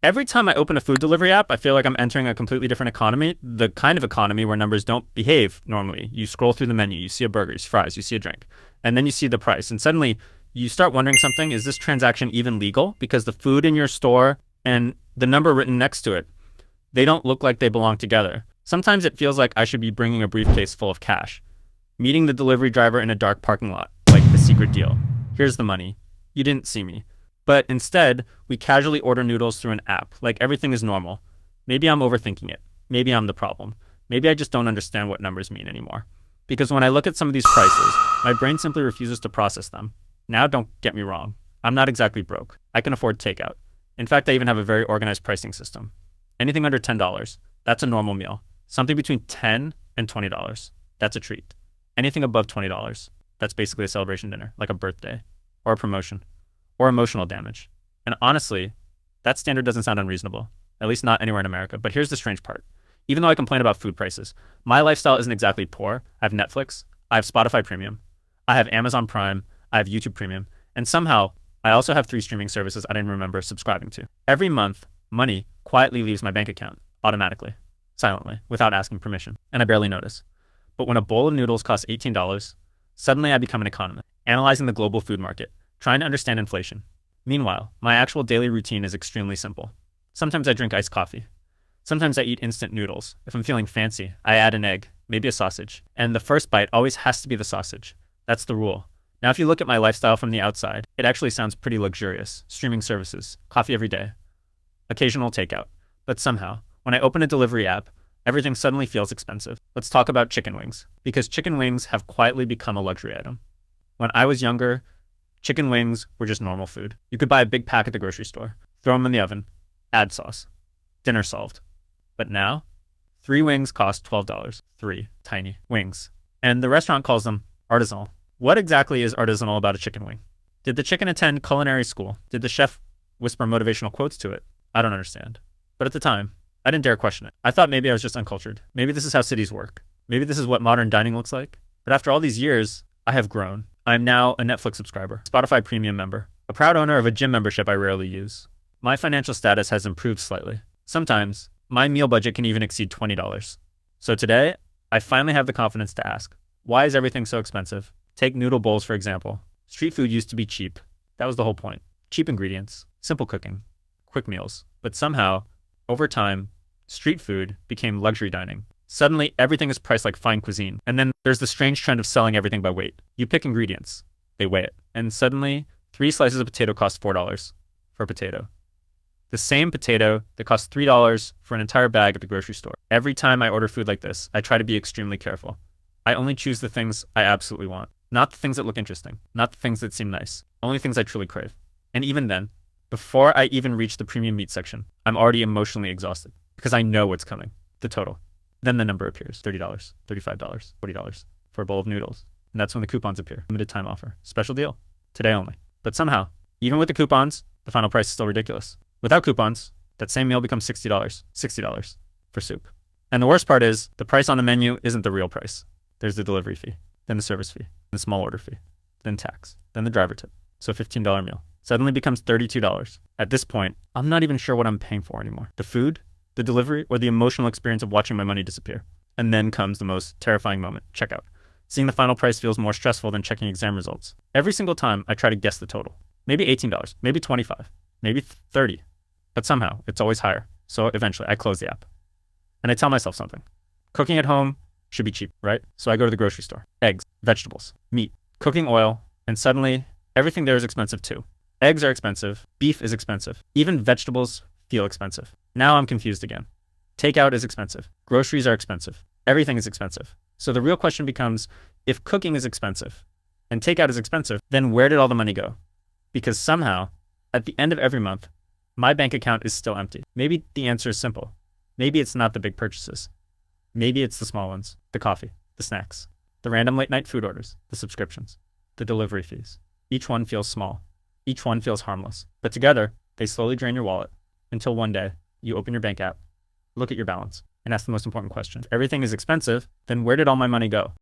Every time I open a food delivery app, I feel like I'm entering a completely different economy, the kind of economy where numbers don't behave normally. You scroll through the menu, you see a burger, you see fries, you see a drink, and then you see the price. And suddenly you start wondering something, is this transaction even legal? Because the food in your store and the number written next to it, they don't look like they belong together. Sometimes it feels like I should be bringing a briefcase full of cash, meeting the delivery driver in a dark parking lot, like a secret deal. Here's the money. You didn't see me. But instead, we casually order noodles through an app, like everything is normal. Maybe I'm overthinking it. Maybe I'm the problem. Maybe I just don't understand what numbers mean anymore. Because when I look at some of these prices, my brain simply refuses to process them. Now, don't get me wrong. I'm not exactly broke. I can afford takeout. In fact, I even have a very organized pricing system. Anything under $10, that's a normal meal. Something between $10 and $20, that's a treat. Anything above $20, that's basically a celebration dinner, like a birthday or a promotion, or emotional damage. And honestly, that standard doesn't sound unreasonable, at least not anywhere in America. But here's the strange part. Even though I complain about food prices, my lifestyle isn't exactly poor. I have Netflix, I have Spotify Premium, I have Amazon Prime, I have YouTube Premium, and somehow I also have 3 streaming services I didn't remember subscribing to. Every month, money quietly leaves my bank account, automatically, silently, without asking permission, and I barely notice. But when a bowl of noodles costs $18, suddenly I become an economist, analyzing the global food market, trying to understand inflation. Meanwhile, my actual daily routine is extremely simple. Sometimes I drink iced coffee. Sometimes I eat instant noodles. If I'm feeling fancy, I add an egg, maybe a sausage. And the first bite always has to be the sausage. That's the rule. Now, if you look at my lifestyle from the outside, it actually sounds pretty luxurious. Streaming services, coffee every day, occasional takeout. But somehow, when I open a delivery app, everything suddenly feels expensive. Let's talk about chicken wings, because chicken wings have quietly become a luxury item. When I was younger, chicken wings were just normal food. You could buy a big pack at the grocery store, throw them in the oven, add sauce. Dinner solved. But now, 3 wings cost $12. 3 tiny wings. And the restaurant calls them artisanal. What exactly is artisanal about a chicken wing? Did the chicken attend culinary school? Did the chef whisper motivational quotes to it? I don't understand. But at the time, I didn't dare question it. I thought maybe I was just uncultured. Maybe this is how cities work. Maybe this is what modern dining looks like. But after all these years, I have grown. I am now a Netflix subscriber, Spotify Premium member, a proud owner of a gym membership I rarely use. My financial status has improved slightly. Sometimes, my meal budget can even exceed $20. So today, I finally have the confidence to ask, why is everything so expensive? Take noodle bowls, for example. Street food used to be cheap. That was the whole point. Cheap ingredients, simple cooking, quick meals. But somehow, over time, street food became luxury dining. Suddenly, everything is priced like fine cuisine. And then there's the strange trend of selling everything by weight. You pick ingredients, they weigh it. And suddenly, 3 slices of potato cost $4 for a potato. The same potato that costs $3 for an entire bag at the grocery store. Every time I order food like this, I try to be extremely careful. I only choose the things I absolutely want. Not the things that look interesting. Not the things that seem nice. Only things I truly crave. And even then, before I even reach the premium meat section, I'm already emotionally exhausted because I know what's coming. The total. Then the number appears. $30, $35, $40 for a bowl of noodles. And that's when the coupons appear. Limited time offer. Special deal. Today only. But somehow, even with the coupons, the final price is still ridiculous. Without coupons, that same meal becomes $60. $60 for soup. And the worst part is, the price on the menu isn't the real price. There's the delivery fee, then the service fee, the small order fee, then tax, then the driver tip. So $15 meal suddenly becomes $32. At this point, I'm not even sure what I'm paying for anymore. The food, the delivery, or the emotional experience of watching my money disappear. And then comes the most terrifying moment, checkout. Seeing the final price feels more stressful than checking exam results. Every single time I try to guess the total. Maybe $18, maybe $25, maybe $30. But somehow, it's always higher. So eventually, I close the app. And I tell myself something. Cooking at home should be cheap, right? So I go to the grocery store. Eggs, vegetables, meat, cooking oil, and suddenly, everything there is expensive too. Eggs are expensive. Beef is expensive. Even vegetables feel expensive. Now I'm confused again. Takeout is expensive. Groceries are expensive. Everything is expensive. So the real question becomes, if cooking is expensive and takeout is expensive, then where did all the money go? Because somehow, at the end of every month, my bank account is still empty. Maybe the answer is simple. Maybe it's not the big purchases. Maybe it's the small ones, the coffee, the snacks, the random late night food orders, the subscriptions, the delivery fees. Each one feels small. Each one feels harmless. But together, they slowly drain your wallet until one day you open your bank app, look at your balance, and ask the most important question. If everything is expensive, then where did all my money go?